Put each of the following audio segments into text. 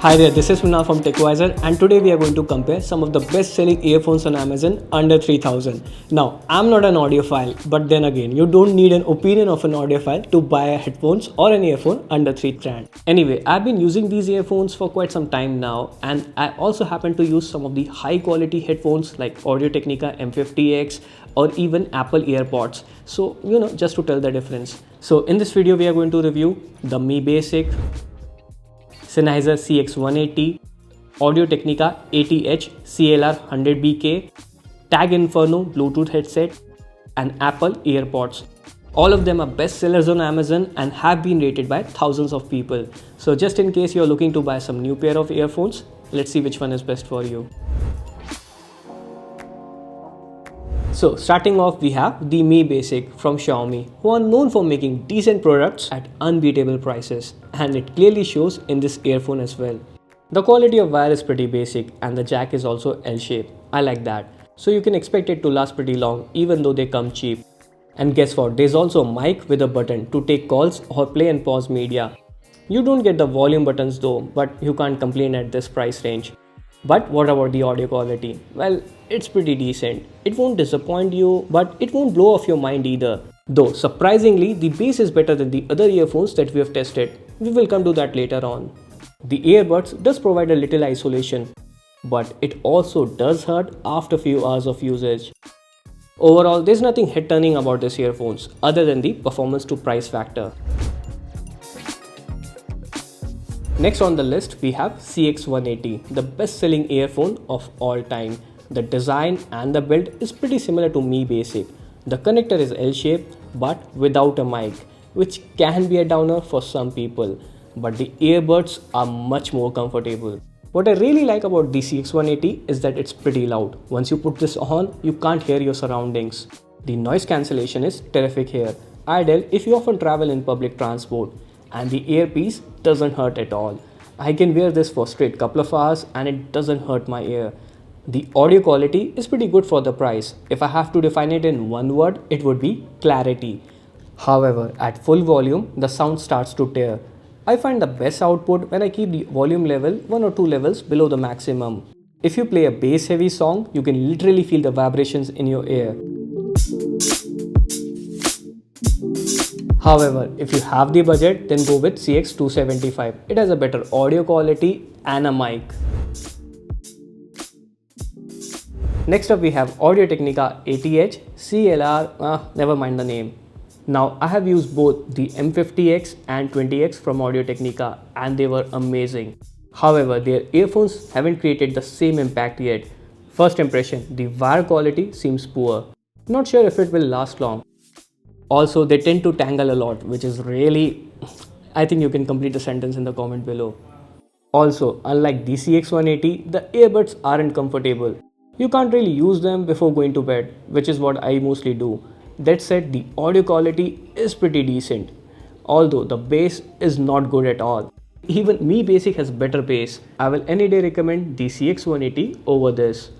Hi there, this is Munna from TechWiser, and today we are going to compare some of the best-selling earphones on Amazon under 3000. Now, I'm not an audiophile, but then again, you don't need an opinion of an audiophile to buy headphones or an earphone under 3 grand. Anyway, I've been using these earphones for quite some time now, and I also happen to use some of the high-quality headphones like Audio-Technica M50X or even Apple AirPods. So, just to tell the difference. So, in this video, we are going to review the Mi Basic, Sennheiser CX180, Audio-Technica ATH CLR 100BK, Tag Inferno Bluetooth headset, and Apple AirPods. All of them are best sellers on Amazon and have been rated by thousands of people. So just in case you're looking to buy some new pair of earphones, let's see which one is best for you. So starting off, we have the Mi Basic from Xiaomi, who are known for making decent products at unbeatable prices, and it clearly shows in this earphone as well. The quality of wire is pretty basic and the jack is also L-shaped. I like that. So you can expect it to last pretty long even though they come cheap. And guess what? There's also a mic with a button to take calls or play and pause media. You don't get the volume buttons though, but you can't complain at this price range. But what about the audio quality? Well, it's pretty decent. It won't disappoint you, but it won't blow off your mind either. Though surprisingly, the bass is better than the other earphones that we have tested. We will come to that later on. The earbuds does provide a little isolation, but it also does hurt after a few hours of usage. Overall, there's nothing head-turning about these earphones other than the performance to price factor. Next on the list, we have CX180, the best-selling earphone of all time. The design and the build is pretty similar to Mi Basic. The connector is L-shaped but without a mic, which can be a downer for some people. But the earbuds are much more comfortable. What I really like about the CX180 is that it's pretty loud. Once you put this on, you can't hear your surroundings. The noise cancellation is terrific here, ideal if you often travel in public transport. And the earpiece doesn't hurt at all. I can wear this for straight couple of hours and it doesn't hurt my ear. The audio quality is pretty good for the price. If I have to define it in one word, it would be clarity. However, at full volume, the sound starts to tear. I find the best output when I keep the volume level 1 or 2 levels below the maximum. If you play a bass heavy song, you can literally feel the vibrations in your ear. However, if you have the budget, then go with CX275. It has a better audio quality and a mic. Next up, we have Audio-Technica ATH CLR, never mind the name. Now, I have used both the M50X and 20X from Audio-Technica and they were amazing. However, their earphones haven't created the same impact yet. First impression, the wire quality seems poor. Not sure if it will last long. Also, they tend to tangle a lot, which is really... I think you can complete the sentence in the comment below. Also, unlike the CX180, the earbuds aren't comfortable. You can't really use them before going to bed, which is what I mostly do. That said, the audio quality is pretty decent, although the bass is not good at all. Even Mi Basic has better bass. I will any day recommend the CX180 over this.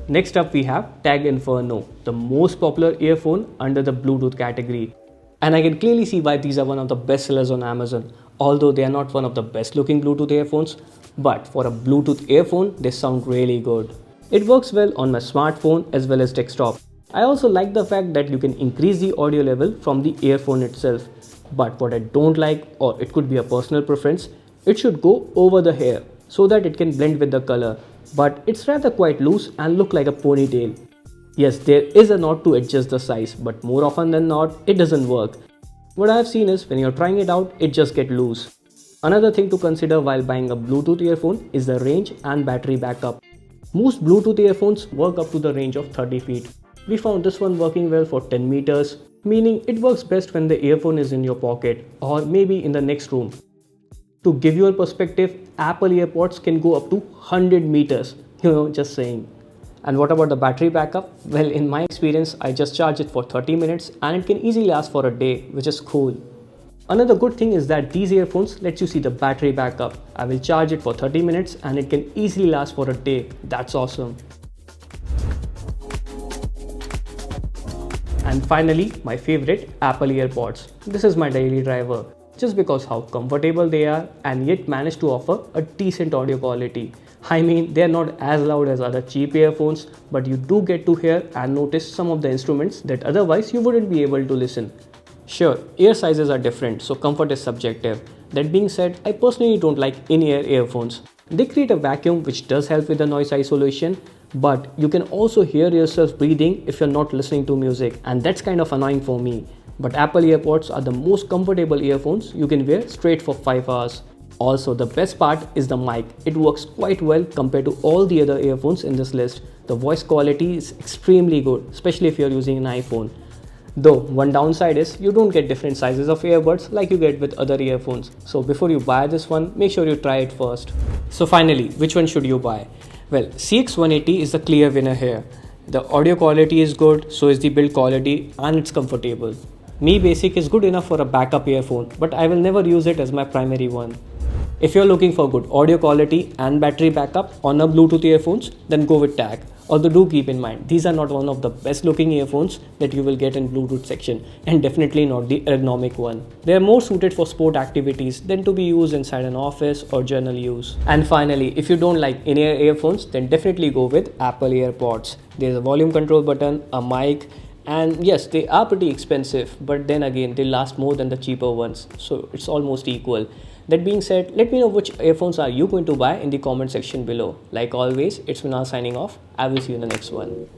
Next up, we have Tag Inferno, the most popular earphone under the Bluetooth category. And I can clearly see why these are one of the best sellers on Amazon. Although they are not one of the best looking Bluetooth earphones, but for a Bluetooth earphone, they sound really good. It works well on my smartphone as well as desktop. I also like the fact that you can increase the audio level from the earphone itself. But what I don't like, or it could be a personal preference, it should go over the hair so that it can blend with the color. But it's rather quite loose and look like a ponytail. Yes, there is a knob to adjust the size, but more often than not, it doesn't work. What I have seen is when you're trying it out, it just gets loose. Another thing to consider while buying a Bluetooth earphone is the range and battery backup. Most Bluetooth earphones work up to the range of 30 feet. We found this one working well for 10 meters, meaning it works best when the earphone is in your pocket or maybe in the next room. To give you a perspective, Apple AirPods can go up to 100 meters, just saying. And what about the battery backup? Well, in my experience, I just charge it for 30 minutes and it can easily last for a day, which is cool. Another good thing is that these earphones let you see the battery backup. I will charge it for 30 minutes and it can easily last for a day. That's awesome. And finally, my favorite, Apple AirPods. This is my daily driver, just because how comfortable they are and yet manage to offer a decent audio quality. I mean, they are not as loud as other cheap earphones, but you do get to hear and notice some of the instruments that otherwise you wouldn't be able to listen. Sure, ear sizes are different, so comfort is subjective. That being said, I personally don't like in-ear earphones. They create a vacuum which does help with the noise isolation, but you can also hear yourself breathing if you're not listening to music, and that's kind of annoying for me. But Apple AirPods are the most comfortable earphones you can wear straight for 5 hours. Also, the best part is the mic. It works quite well compared to all the other earphones in this list. The voice quality is extremely good, especially if you're using an iPhone. Though, one downside is you don't get different sizes of earbuds like you get with other earphones. So before you buy this one, make sure you try it first. So finally, which one should you buy? Well, CX180 is the clear winner here. The audio quality is good, so is the build quality, and it's comfortable. Mi Basic is good enough for a backup earphone, but I will never use it as my primary one. If you're looking for good audio quality and battery backup on a Bluetooth earphones, then go with Tag. Although do keep in mind, these are not one of the best looking earphones that you will get in Bluetooth section, and definitely not the ergonomic one. They are more suited for sport activities than to be used inside an office or journal use. And finally, if you don't like in-ear earphones, then definitely go with Apple AirPods. There's a volume control button, a mic, and yes, they are pretty expensive, but then again, they last more than the cheaper ones, so it's almost equal. That being said, let me know which earphones are you going to buy in the comment section below. Like always, it's Minal signing off. I will see you in the next one.